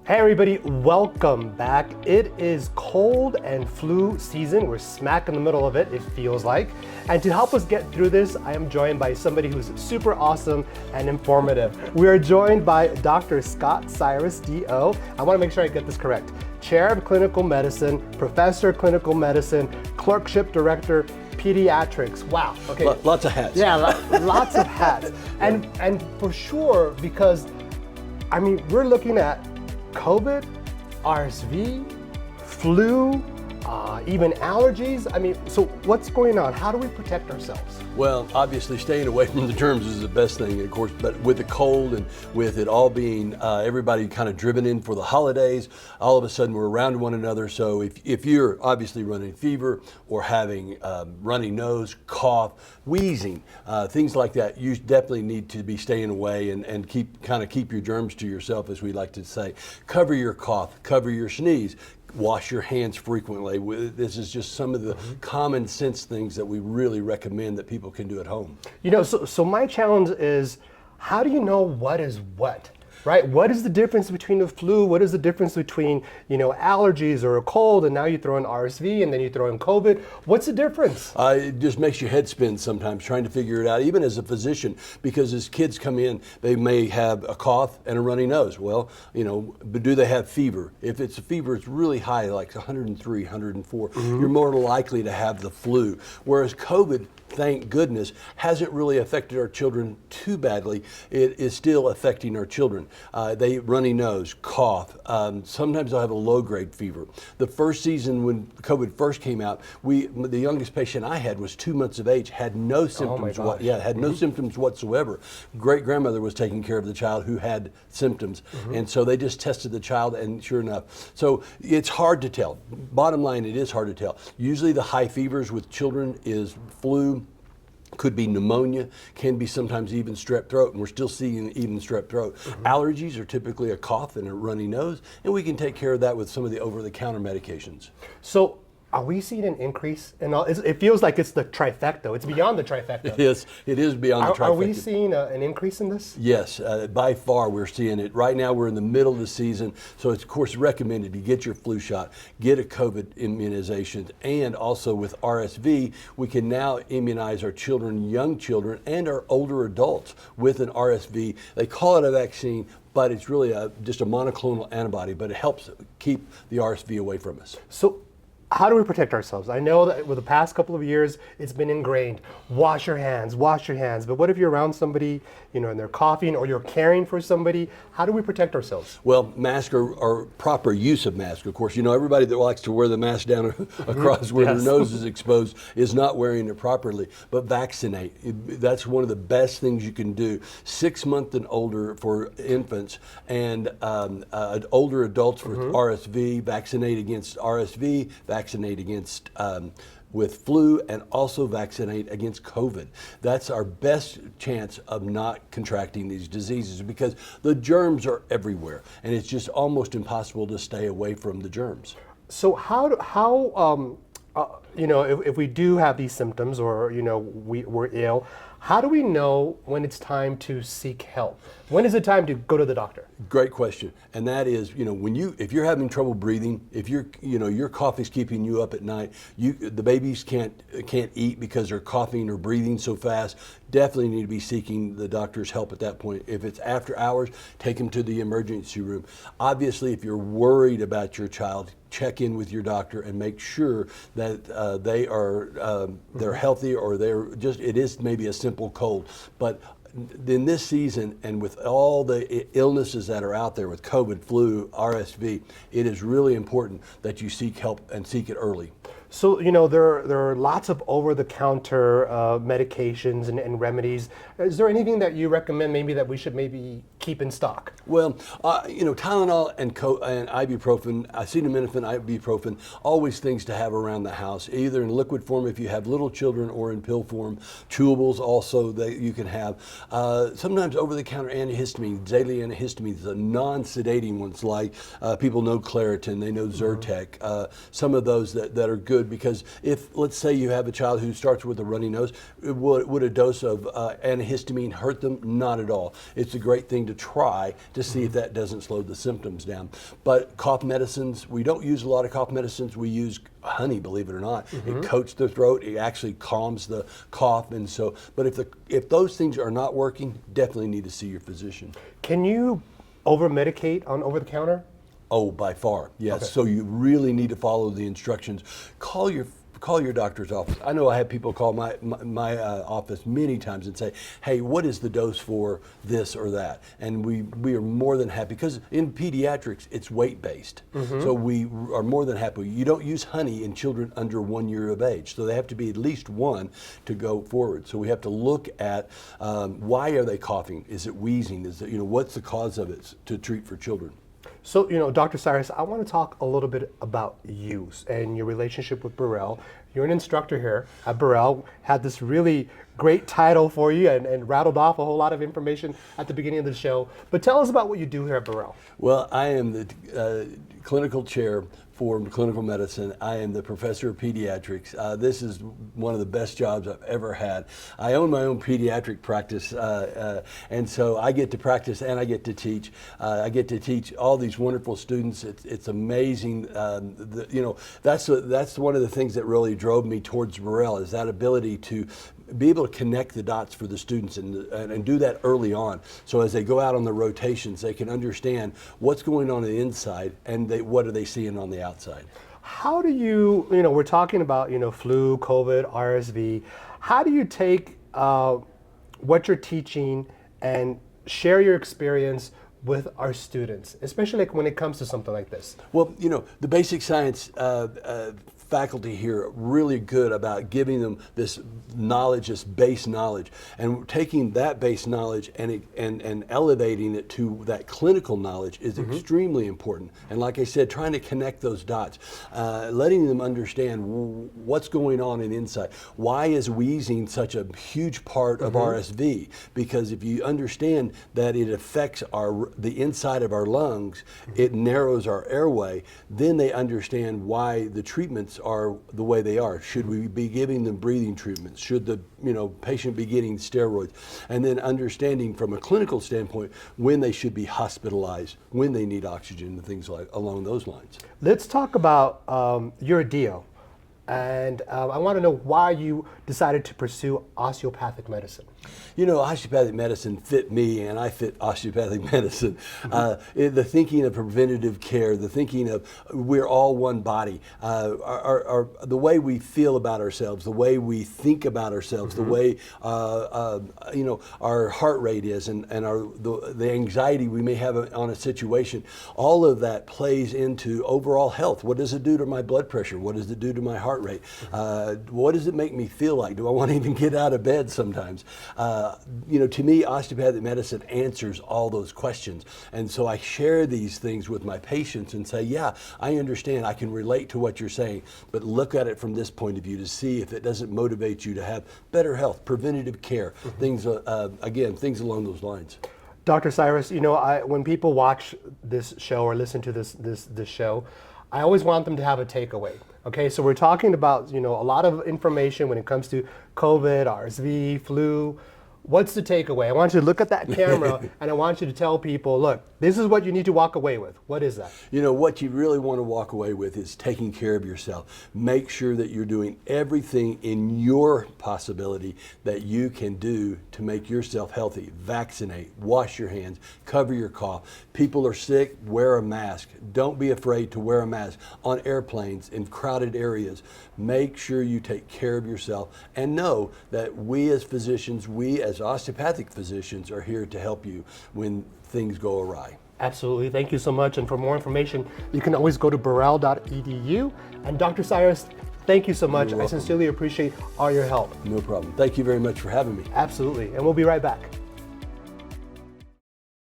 Hey everybody, welcome back. It is cold and flu season. We're smack in the middle of it, it feels like. And to help us get through this, I am joined by somebody who's super awesome and informative. We are joined by Dr. Cyrus, DO. I want to make sure I get this correct. Chair of Clinical Medicine, Professor of Clinical Medicine, Clerkship Director, Pediatrics. Wow. Okay. Lots of hats. Yeah, lots of hats. And for sure, because I mean, we're looking at COVID, RSV, flu, even allergies. I mean, so what's going on? How do we protect ourselves? Well, obviously staying away from the germs is the best thing, of course, but with the cold and with it all being, everybody kind of driven in for the holidays, all of a sudden we're around one another. So if you're obviously running fever or having runny nose, cough, wheezing, things like that, you definitely need to be staying away and keep your germs to yourself, as we like to say. Cover your cough, cover your sneeze. Wash your hands frequently. This is just some of the common sense things that we really recommend that people can do at home. You know, so my challenge is, how do you know what is what? Right? What is the difference between the flu? What is the difference between, allergies or a cold, and now you throw in RSV and then you throw in COVID? What's the difference? It just makes your head spin sometimes trying to figure it out, even as a physician, because as kids come in, they may have a cough and a runny nose. Well, but do they have fever? If it's a fever, it's really high, like 103, 104, you're more likely to have the flu. Whereas COVID, thank goodness, hasn't really affected our children too badly. It is still affecting our children. They runny nose, cough. Sometimes they'll have a low-grade fever. The first season when COVID first came out, the youngest patient I had was 2 months of age, had no symptoms. No symptoms whatsoever. Great-grandmother was taking care of the child who had symptoms, and so they just tested the child, and sure enough. So it's hard to tell. Bottom line, it is hard to tell. Usually the high fevers with children is flu, could be pneumonia, can be sometimes even strep throat, and we're still seeing even strep throat. Allergies are typically a cough and a runny nose, and we can take care of that with some of the over-the-counter medications. So are we seeing an increase in all? It feels like it's the trifecta. It's beyond the trifecta. Yes, it is beyond the trifecta. Are we seeing an increase in this? Yes, by far we're seeing it. Right now we're in the middle of the season, so it's of course recommended to get your flu shot, get a COVID immunization, and also with RSV, we can now immunize our children, young children, and our older adults with an RSV. They call it a vaccine, but it's really just a monoclonal antibody, but it helps keep the RSV away from us. So how do we protect ourselves? I know that with the past couple of years, it's been ingrained. Wash your hands, wash your hands. But what if you're around somebody, and they're coughing, or you're caring for somebody? How do we protect ourselves? Well, mask or proper use of mask. Of course, everybody that likes to wear the mask down across where their nose is exposed is not wearing it properly. But vaccinate. That's one of the best things you can do. 6 months and older for infants, and older adults for RSV. Vaccinate against RSV. Vaccinate against with flu, and also vaccinate against COVID. That's our best chance of not contracting these diseases, because the germs are everywhere, and it's just almost impossible to stay away from the germs. So if we do have these symptoms, or we're ill, how do we know when it's time to seek help? When is it time to go to the doctor? Great question, and that is, if you're having trouble breathing, if your cough is keeping you up at night, the babies can't eat because they're coughing or breathing so fast. Definitely need to be seeking the doctor's help at that point. If it's after hours, take them to the emergency room. Obviously, if you're worried about your child, check in with your doctor and make sure that they're healthy, or it is maybe a simple cold. But in this season, and with all the illnesses that are out there with COVID, flu, RSV, it is really important that you seek help and seek it early. So, there are lots of over-the-counter medications and remedies. Is there anything that you recommend that we should keep in stock? Well, Tylenol and ibuprofen, acetaminophen, ibuprofen, always things to have around the house, either in liquid form if you have little children, or in pill form. Chewables also that you can have. Sometimes over-the-counter antihistamines, daily antihistamines, the non-sedating ones, like people know Claritin, they know Zyrtec, some of those that are good good because if, let's say you have a child who starts with a runny nose, would a dose of antihistamine hurt them? Not at all. It's a great thing to try to see if that doesn't slow the symptoms down. But cough medicines, we don't use a lot of cough medicines. We use honey, believe it or not. It coats the throat. It actually calms the cough. And so, but if those things are not working, definitely need to see your physician. Can you over-medicate on over-the-counter? Oh, by far, yes. Okay. So you really need to follow the instructions. Call your doctor's office. I know I have people call my office many times and say, hey, what is the dose for this or that? And we are more than happy, because in pediatrics, it's weight-based. So we are more than happy. You don't use honey in children under 1 year of age. So they have to be at least 1 to go forward. So we have to look at why are they coughing? Is it wheezing? Is it, what's the cause of it to treat for children? So, Dr. Cyrus, I want to talk a little bit about you and your relationship with Burrell. You're an instructor here at Burrell, had this really great title for you and rattled off a whole lot of information at the beginning of the show. But tell us about what you do here at Burrell. Well, I am the clinical chair for clinical medicine. I am the professor of pediatrics. This is one of the best jobs I've ever had. I own my own pediatric practice, and so I get to practice and I get to teach. I get to teach all these wonderful students. It's amazing. That's one of the things that really drove me towards Burrell, is that ability to be able to connect the dots for the students and do that early on. So as they go out on the rotations, they can understand what's going on the inside and what are they seeing on the outside. How do you, we're talking about, flu, COVID, RSV. How do you take what you're teaching and share your experience with our students, especially when it comes to something like this? Well, the basic science faculty here are really good about giving them this knowledge, this base knowledge, and taking that base knowledge and elevating it to that clinical knowledge is extremely important. And like I said, trying to connect those dots, letting them understand what's going on inside. Why is wheezing such a huge part of RSV? Because if you understand that it affects the inside of our lungs, it narrows our airway, then they understand why the treatments are the way they are. Should we be giving them breathing treatments? Should the patient be getting steroids? And then understanding from a clinical standpoint when they should be hospitalized, when they need oxygen, and things along those lines. Let's talk about your deal. And I want to know why you decided to pursue osteopathic medicine. Osteopathic medicine fit me, and I fit osteopathic medicine. The thinking of preventative care, the thinking of we're all one body, the way we feel about ourselves, the way we think about ourselves, the way our heart rate is, and the anxiety we may have on a situation, all of that plays into overall health. What does it do to my blood pressure? What does it do to my heart rate? What does it make me feel like? Do I want to even get out of bed sometimes? To me, osteopathic medicine answers all those questions. And so I share these things with my patients and say, yeah, I understand, I can relate to what you're saying, but look at it from this point of view to see if it doesn't motivate you to have better health, preventative care, things along those lines. Dr. Cyrus, when people watch this show or listen to this show, I always want them to have a takeaway. Okay, so we're talking about, a lot of information when it comes to COVID, RSV, flu. What's the takeaway? I want you to look at that camera and I want you to tell people, look, this is what you need to walk away with. What is that? What you really want to walk away with is taking care of yourself. Make sure that you're doing everything in your possibility that you can do to make yourself healthy. Vaccinate, wash your hands, cover your cough. People are sick, wear a mask. Don't be afraid to wear a mask on airplanes, in crowded areas. Make sure you take care of yourself and know that we as physicians, we as osteopathic physicians are here to help you when things go awry. Absolutely. Thank you so much. And for more information, you can always go to burrell.edu. And Dr. Cyrus, thank you so much. I sincerely appreciate all your help. No problem. Thank you very much for having me. Absolutely. And we'll be right back.